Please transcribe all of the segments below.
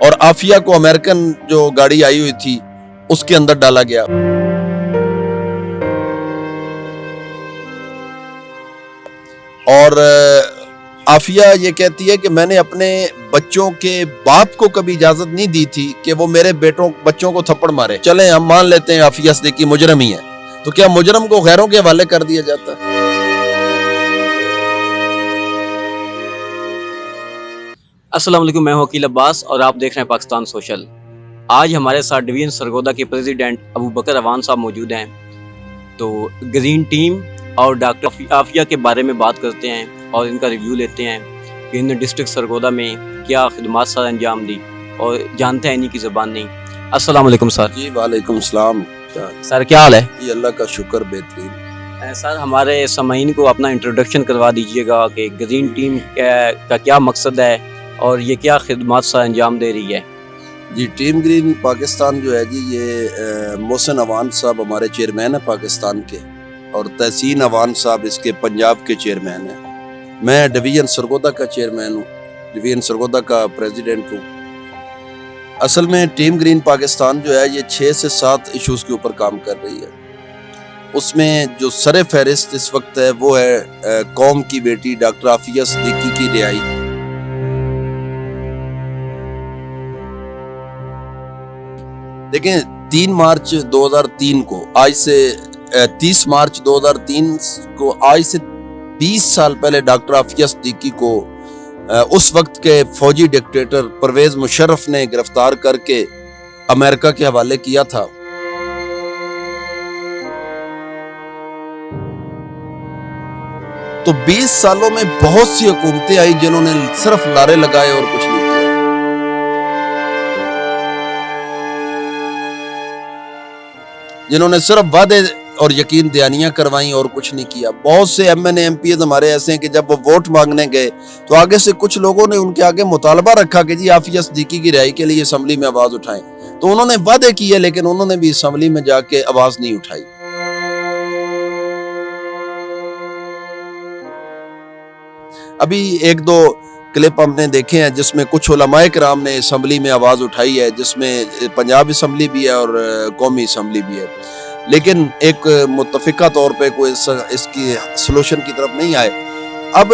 اور عافیہ کو امریکن جو گاڑی آئی ہوئی تھی اس کے اندر ڈالا گیا. اور عافیہ یہ کہتی ہے کہ میں نے اپنے بچوں کے باپ کو کبھی اجازت نہیں دی تھی کہ وہ میرے بچوں کو تھپڑ مارے. چلیں ہم مان لیتے ہیں عافیہ صدیقی مجرم ہی ہے, تو کیا مجرم کو غیروں کے حوالے کر دیا جاتا ہے؟ السلام علیکم, میں ہوں عقیل عباس اور آپ دیکھ رہے ہیں پاکستان سوشل. آج ہمارے ساتھ ڈویژن سرگودا کے پریزیڈنٹ ابو بکر اوان صاحب موجود ہیں. تو گرین ٹیم اور ڈاکٹر عافیہ کے بارے میں بات کرتے ہیں اور ان کا ریویو لیتے ہیں کہ انہوں نے ڈسٹرکٹ سرگودا میں کیا خدمات سر انجام دی, اور جانتے ہیں انہی کی زبان نہیں. السلام علیکم سر. جی وعلیکم السلام. سر کیا حال ہے؟ جی اللہ کا شکر بہترین. سر ہمارے سامعین کو اپنا انٹروڈکشن کروا دیجیے گا کہ گرین ٹیم کا کیا مقصد ہے اور یہ کیا خدمات سر انجام دے رہی ہے. جی ٹیم گرین پاکستان جو ہے جی یہ محسن اوان صاحب ہمارے چیئرمین ہیں پاکستان کے, اور تحسین اوان صاحب اس کے پنجاب کے چیئرمین ہیں. میں ڈویژن سرگودا کا چیئرمین ہوں, ڈویژن سرگودا کا پریزیڈنٹ ہوں. اصل میں ٹیم گرین پاکستان جو ہے یہ 6 سے 7 ایشوز کے اوپر کام کر رہی ہے. اس میں جو سر فہرست اس وقت ہے وہ ہے قوم کی بیٹی ڈاکٹر عافیہ صدیقی کی رہائی. دیکھیں 3 مارچ 2003 کو, آج سے 30 مارچ 2003 کو, آج سے 20 سال پہلے ڈاکٹر عافیہ صدیقی کو اس وقت کے فوجی ڈکٹیٹر پرویز مشرف نے گرفتار کر کے امریکہ کے حوالے کیا تھا. تو 20 سالوں میں بہت سی حکومتیں آئی جنہوں نے صرف نعرے لگائے اور کچھ نہیں کیا. جنہوں نے صرف وعدے اور یقین دہانیاں کروائیں اور کچھ نہیں کیا. بہت سے M N A M P As ہمارے ایسے ہیں کہ جب وہ ووٹ مانگنے گئے تو آگے سے کچھ لوگوں نے ان کے آگے مطالبہ رکھا کہ جی عافیہ صدیقی کی رہائی کے لیے اسمبلی میں آواز اٹھائیں. تو انہوں نے وعدے کیے لیکن انہوں نے بھی اسمبلی میں جا کے آواز نہیں اٹھائی. ابھی 1-2 کلپ ہم نے دیکھے ہیں جس میں کچھ علماء کرام نے اسمبلی میں آواز اٹھائی ہے, جس میں پنجاب اسمبلی بھی ہے اور قومی اسمبلی بھی ہے, لیکن ایک متفقہ طور پہ کوئی اس کی سلوشن کی طرف نہیں آئے. اب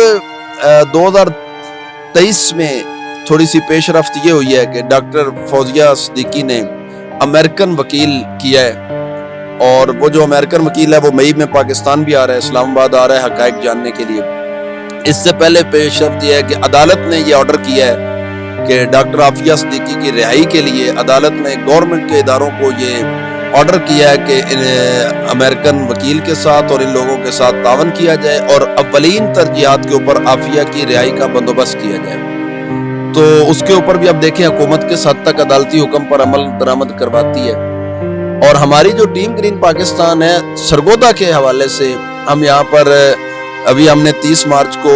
2023 میں تھوڑی سی پیش رفت یہ ہوئی ہے کہ ڈاکٹر فوزیہ صدیقی نے امریکن وکیل کیا ہے, اور وہ جو امریکن وکیل ہے وہ مئی میں پاکستان بھی آ رہا ہے, اسلام آباد آ رہا ہے حقائق جاننے کے لیے. اس سے پہلے پیش رفت یہ ہے کہ عدالت نے یہ آرڈر کیا ہے کہ ڈاکٹر عافیہ صدیقی کی رہائی کے لیے عدالت نے گورنمنٹ کے اداروں کو یہ آرڈر کیا ہے کہ امریکن وکیل کے ساتھ اور ان لوگوں کے ساتھ تعاون کیا جائے اور اولین ترجیحات کے اوپر عافیہ کی رہائی کا بندوبست کیا جائے. تو اس کے اوپر بھی اب دیکھیں حکومت کس حد تک عدالتی حکم پر عمل درآمد کرواتی ہے. اور ہماری جو ٹیم گرین پاکستان ہے سرگودا کے حوالے سے, ہم یہاں پر ابھی ہم نے 30 مارچ کو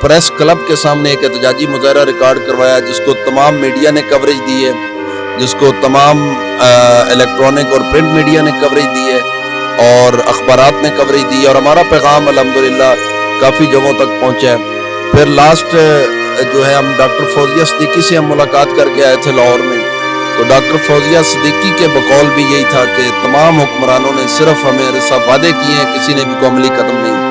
پریس کلب کے سامنے ایک احتجاجی مظاہرہ ریکارڈ کروایا جس کو تمام میڈیا نے کوریج دی ہے, جس کو تمام الیکٹرانک اور پرنٹ میڈیا نے کوریج دی ہے اور اخبارات نے کوریج دی ہے, اور ہمارا پیغام الحمدللہ کافی جگہوں تک پہنچا ہے. پھر لاسٹ جو ہے ہم ڈاکٹر فوزیہ صدیقی سے ہم ملاقات کر کے آئے تھے لاہور میں, تو ڈاکٹر فوزیہ صدیقی کے بقول بھی یہی تھا کہ تمام حکمرانوں نے صرف ہمیں سب وعدے کیے ہیں, کسی نے بھی کوئی عملی قدم نہیں.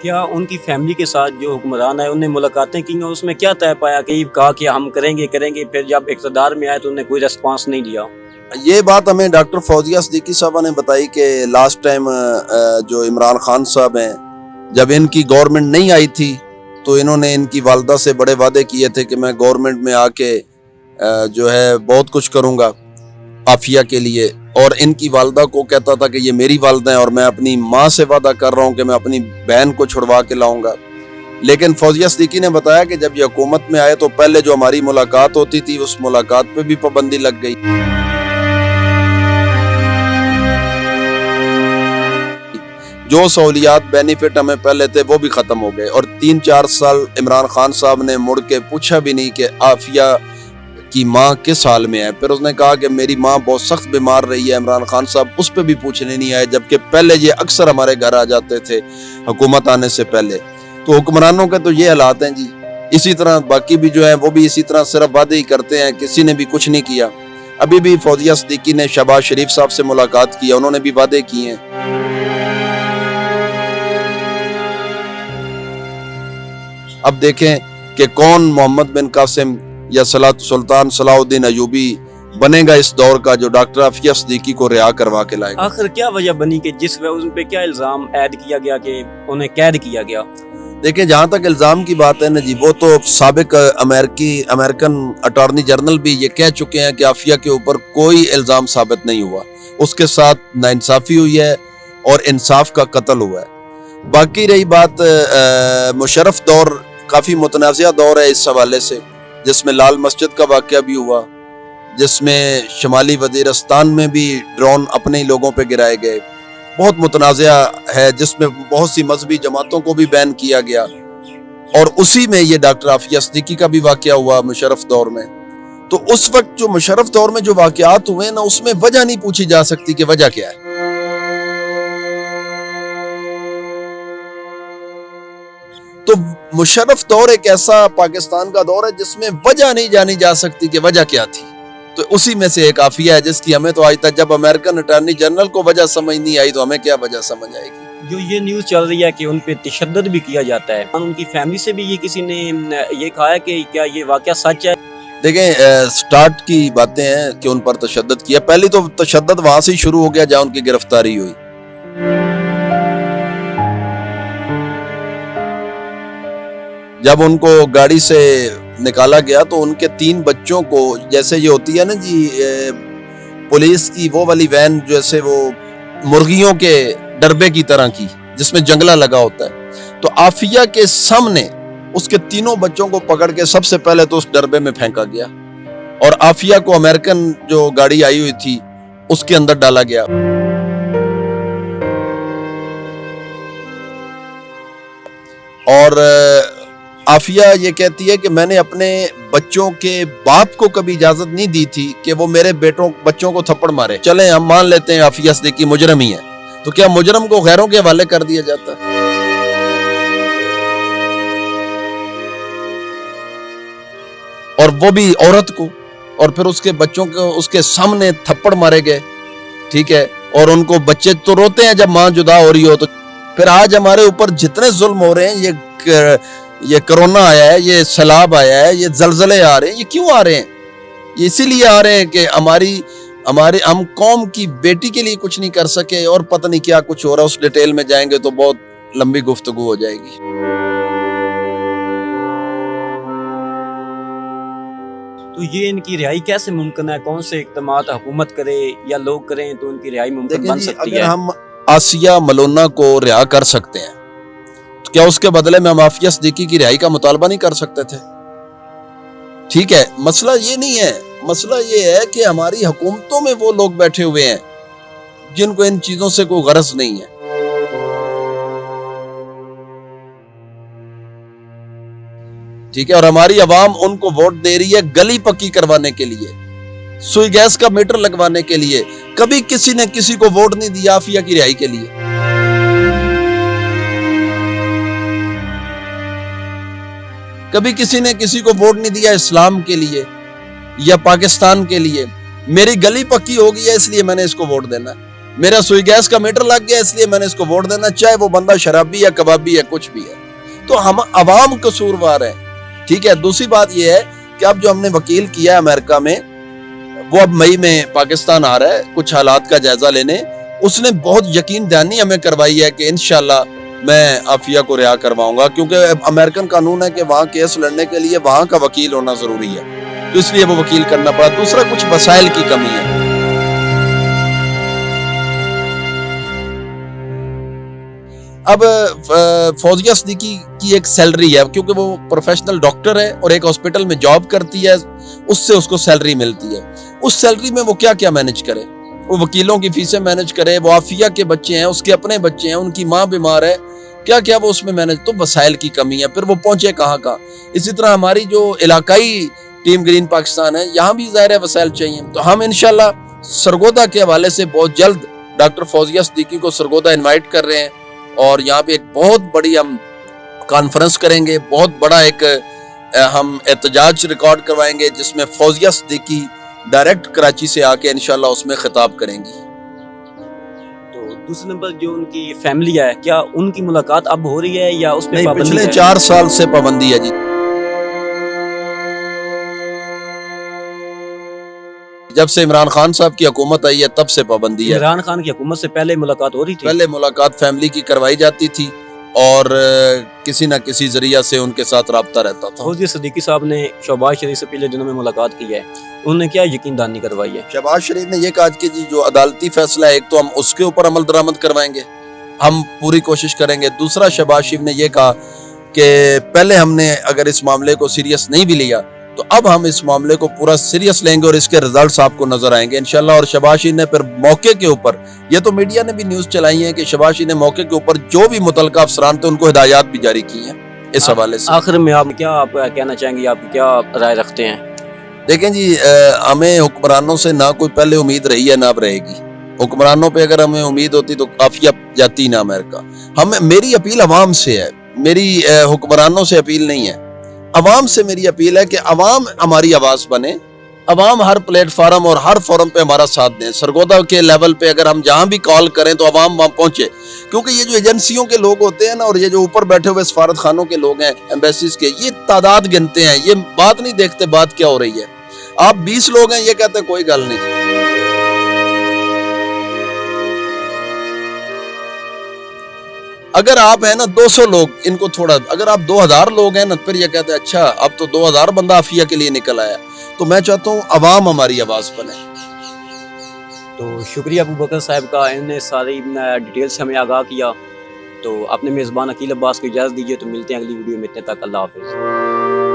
کیا ان کی فیملی کے ساتھ جو حکمران ہے انہوں نے ملاقاتیں کی ہیں, اس میں کیا طے پایا کہ کہا کہ ہم کریں گے, پھر جب اقتدار میں آئے تو انہوں نے کوئی ریسپانس نہیں دیا؟ یہ بات ہمیں ڈاکٹر فوزیہ صدیقی صاحبہ نے بتائی کہ لاسٹ ٹائم جو عمران خان صاحب ہیں جب ان کی گورنمنٹ نہیں آئی تھی تو انہوں نے ان کی والدہ سے بڑے وعدے کیے تھے کہ میں گورنمنٹ میں آ کے جو ہے بہت کچھ کروں گا عافیہ کے لیے, اور ان کی والدہ کو کہتا تھا کہ یہ میری والدہ ہیں اور میں اپنی ماں سے وعدہ کر رہا ہوں کہ میں اپنی بہن کو چھڑوا کے لاؤں گا. لیکن فوزیہ صدیقی نے بتایا کہ جب یہ حکومت میں آئے تو پہلے جو ہماری ملاقات ہوتی تھی اس ملاقات پہ بھی پابندی لگ گئی. جو سہولیات بینیفٹ ہمیں پہلے تھے وہ بھی ختم ہو گئے, اور 3-4 سال عمران خان صاحب نے مڑ کے پوچھا بھی نہیں کہ عافیہ کی ماں کس حال میں ہے. پھر اس نے کہا کہ میری ماں بہت سخت بیمار رہی ہے. عمران خان صاحب اس پہ بھی پوچھنے نہیں آئے, جبکہ پہلے یہ اکثر ہمارے گھر آ جاتے تھے حکومت آنے سے پہلے. تو حکمرانوں کے تو یہ حالات ہیں جی. اسی طرح باقی بھی جو ہیں وہ بھی اسی طرح صرف وعدے ہی کرتے ہیں, کسی نے بھی کچھ نہیں کیا. ابھی بھی فوزیہ صدیقی نے شہباز شریف صاحب سے ملاقات کی, انہوں نے بھی وعدے کیے ہیں. اب دیکھیں کہ کون محمد بن قاسم یا سلطان صلاح الدین ایوبی بنے گا اس دور کا جو ڈاکٹر عافیہ صدیقی کو رہا کروا کے لائے گا. آخر کیا وجہ بنی کہ جس ان پہ کیا الزام عائد کیا گیا کہ انہیں قید کیا گیا؟ دیکھیں جہاں تک الزام کی بات ہے نا جی, وہ تو سابق امریکن اٹارنی جنرل بھی یہ کہہ چکے ہیں کہ عافیہ کے اوپر کوئی الزام ثابت نہیں ہوا, اس کے ساتھ ناانصافی ہوئی ہے اور انصاف کا قتل ہوا ہے. باقی رہی بات مشرف دور کافی متنازعہ دور ہے اس حوالے سے, جس میں لال مسجد کا واقعہ بھی ہوا, جس میں شمالی وزیرستان میں بھی ڈرون اپنے ہی لوگوں پہ گرائے گئے. بہت متنازعہ ہے, جس میں بہت سی مذہبی جماعتوں کو بھی بین کیا گیا, اور اسی میں یہ ڈاکٹر عافیہ صدیقی کا بھی واقعہ ہوا مشرف دور میں. تو اس وقت جو مشرف دور میں جو واقعات ہوئے نا, اس میں وجہ نہیں پوچھی جا سکتی کہ وجہ کیا ہے. تو مشرف دور ایک ایسا پاکستان کا دور ہے جس میں وجہ نہیں جانی جا سکتی کہ وجہ کیا تھی. تو اسی میں سے ایک عافیہ ہے جس کی ہمیں تو آج تک, جب امریکن اٹارنی جنرل کو وجہ سمجھ نہیں آئی تو ہمیں کیا وجہ سمجھ آئے گی. جو یہ نیوز چل رہی ہے کہ ان پہ تشدد بھی کیا جاتا ہے, ان کی فیملی سے بھی یہ کسی نے یہ کہا ہے کہ کیا یہ واقعہ سچ ہے؟ دیکھیں سٹارٹ کی باتیں ہیں کہ ان پر تشدد کیا. پہلی تو تشدد وہاں سے شروع ہو گیا جہاں ان کی گرفتاری ہوئی. جب ان کو گاڑی سے نکالا گیا تو ان کے 3 بچوں کو, جیسے یہ ہوتی ہے نا جی پولیس کی وہ والی وین, جیسے وہ مرغیوں کے ڈربے کی طرح کی جس میں جنگلہ لگا ہوتا ہے, تو عافیہ کے سامنے اس کے 3 بچوں کو پکڑ کے سب سے پہلے تو اس ڈربے میں پھینکا گیا, اور عافیہ کو امریکن جو گاڑی آئی ہوئی تھی اس کے اندر ڈالا گیا. اور عافیہ یہ کہتی ہے کہ میں نے اپنے بچوں کے باپ کو کبھی اجازت نہیں دی تھی کہ وہ میرے بچوں کو تھپڑ مارے. چلیں ہم مان لیتے ہیں عافیہ صدیقی مجرم ہی ہے, تو کیا مجرم کو غیروں کے حوالے کر دیا جاتا ہے؟ اور وہ بھی عورت کو, اور پھر اس کے بچوں کو اس کے سامنے تھپڑ مارے گئے. ٹھیک ہے, اور ان کو بچے تو روتے ہیں جب ماں جدا ہو رہی ہو. تو پھر آج ہمارے اوپر جتنے ظلم ہو رہے ہیں, یہ کرونا آیا ہے, یہ سیلاب آیا ہے, یہ زلزلے آ رہے ہیں, یہ کیوں آ رہے ہیں؟ یہ اسی لیے آ رہے ہیں کہ ہم قوم کی بیٹی کے لیے کچھ نہیں کر سکے, اور پتہ نہیں کیا کچھ ہو رہا ہے. اس ڈیٹیل میں جائیں گے تو بہت لمبی گفتگو ہو جائے گی. تو یہ ان کی رہائی کیسے ممکن ہے؟ کون سے اقدامات حکومت کرے یا لوگ کریں تو ان کی رہائی ممکن بن سکتی ہے؟ اگر ہم آسیہ ملونہ کو رہا کر سکتے ہیں تو کیا اس کے بدلے میں ہم عافیہ صدیقی کی رہائی کا مطالبہ نہیں کر سکتے تھے؟ ٹھیک ہے, مسئلہ یہ نہیں ہے. مسئلہ یہ ہے کہ ہماری حکومتوں میں وہ لوگ بیٹھے ہوئے ہیں جن کو ان چیزوں سے کوئی غرض نہیں ہے. ٹھیک ہے, اور ہماری عوام ان کو ووٹ دے رہی ہے گلی پکی کروانے کے لیے, سوئی گیس کا میٹر لگوانے کے لیے. کبھی کسی نے کسی کو ووٹ نہیں دیا عافیہ کی رہائی کے لیے. کبھی کسی نے کسی کو ووٹ نہیں دیا اسلام کے لیے یا پاکستان کے لیے. میری گلی پکی ہو گئی ہے اس لیے میں نے اس کو ووٹ دینا, میرا سوئی گیس کا میٹر لگ گیا اس لیے میں نے اس کو ووٹ دینا, چاہے وہ بندہ شرابی یا کبابی یا کچھ بھی ہے. تو ہم عوام قصوروار ہیں. ٹھیک ہے, دوسری بات یہ ہے کہ اب جو ہم نے وکیل کیا ہے امریکہ میں, وہ اب مئی میں پاکستان آ رہا ہے کچھ حالات کا جائزہ لینے. اس نے بہت یقین دہانی ہمیں کروائی ہے کہ انشاءاللہ میں عافیہ کو رہا کرواؤں گا, کیونکہ امریکن قانون ہے کہ وہاں کیس لڑنے کے لیے وہاں کا وکیل ہونا ضروری ہے, تو اس لیے وہ وکیل کرنا پڑا. دوسرا کچھ وسائل کی کمی ہے. اب فوزیہ صدیقی کی ایک سیلری ہے, کیونکہ وہ پروفیشنل ڈاکٹر ہے اور ایک ہاسپٹل میں جاب کرتی ہے, اس سے اس کو سیلری ملتی ہے. اس سیلری میں وہ کیا کیا مینج کرے؟ وہ وکیلوں کی فیسیں مینج کرے, وہ عافیہ کے بچے ہیں, اس کے اپنے بچے ہیں, ان کی ماں بیمار ہے, کیا کیا وہ اس میں مینج. تو وسائل کی کمی ہے. پھر وہ پہنچے کہاں کہاں. اسی طرح ہماری جو علاقائی ٹیم گرین پاکستان ہے, یہاں بھی ظاہر ہے وسائل چاہیے. تو ہم انشاءاللہ سرگودا کے حوالے سے بہت جلد ڈاکٹر فوزیہ صدیقی کو سرگودا انوائٹ کر رہے ہیں, اور یہاں پہ ایک بہت بڑی ہم کانفرنس کریں گے, بہت بڑا ایک ہم احتجاج ریکارڈ کروائیں گے جس میں فوزیہ صدیقی ڈائریکٹ کراچی سے آ کے انشاءاللہ اس میں خطاب کریں گی. تو دوسرے نمبر جو ان کی فیملی ہے, کیا ان کی ملاقات اب ہو رہی ہے یا اس پہ نہیں, پابندی پچھلے ہے؟ 4 سال سے پابندی ہے جی. جب سے عمران خان صاحب کی حکومت آئی ہے تب سے پابندی ہے. عمران خان کی حکومت سے پہلے ملاقات ہو رہی تھی؟ پہلے ملاقات فیملی کی کروائی جاتی تھی اور کسی نہ کسی ذریعہ سے ان کے ساتھ رابطہ رہتا تھا. فوزیہ صدیقی صاحب نے شہباز شریف سے پچھلے دنوں میں ملاقات کی ہے, انہوں نے کیا یقین دہانی کروائی ہے؟ شہباز شریف نے یہ کہا کہ جی جو عدالتی فیصلہ ہے ایک تو ہم اس کے اوپر عمل درآمد کروائیں گے, ہم پوری کوشش کریں گے. دوسرا شہباز شریف نے یہ کہا کہ پہلے ہم نے اگر اس معاملے کو سیریس نہیں بھی لیا تو اب ہم اس معاملے کو پورا سیریس لیں گے اور اس کے رزلٹس آپ کو نظر آئیں گے انشاءاللہ. اور شہباز شریف نے پھر موقع کے اوپر, یہ تو میڈیا نے بھی نیوز چلائی ہیں کہ شہباز شریف نے موقع کے اوپر جو بھی متعلقہ افسران تھے ان کو ہدایات بھی جاری کی ہیں اس حوالے سے. آخر میں آپ کیا کہنا چاہیں گے, آپ کیا رائے رکھتے ہیں؟ دیکھیں جی, ہمیں حکمرانوں سے نہ کوئی پہلے امید رہی ہے نہ اب رہے گی. حکمرانوں پہ اگر ہمیں امید ہوتی تو کافی جاتی نہ امریکہ. میری اپیل عوام سے ہے, میری حکمرانوں سے اپیل نہیں ہے, عوام سے میری اپیل ہے کہ عوام ہماری آواز بنے, عوام ہر پلیٹ فارم اور ہر فورم پہ ہمارا ساتھ دیں. سرگودا کے لیول پہ اگر ہم جہاں بھی کال کریں تو عوام وہاں پہنچے, کیونکہ یہ جو ایجنسیوں کے لوگ ہوتے ہیں نا اور یہ جو اوپر بیٹھے ہوئے سفارت خانوں کے لوگ ہیں, ایمبیسیز کے, یہ تعداد گنتے ہیں, یہ بات نہیں دیکھتے بات کیا ہو رہی ہے. آپ 20 لوگ ہیں, یہ کہتے ہیں کوئی گل نہیں. اگر آپ ہیں نا 200 لوگ, ان کو تھوڑا, اگر آپ 2000 لوگ ہیں نا پھر یہ کہتے ہیں اچھا اب تو 2000 بندہ عافیہ کے لیے نکل آیا. تو میں چاہتا ہوں عوام ہماری آواز بنے. تو شکریہ ابو بکر صاحب کا, انہوں نے ساری ڈیٹیل سے ہمیں آگاہ کیا. تو اپنے میزبان عقیل عباس کو اجازت دیجیے, تو ملتے ہیں اگلی ویڈیو میں. اتنے تک اللہ حافظ.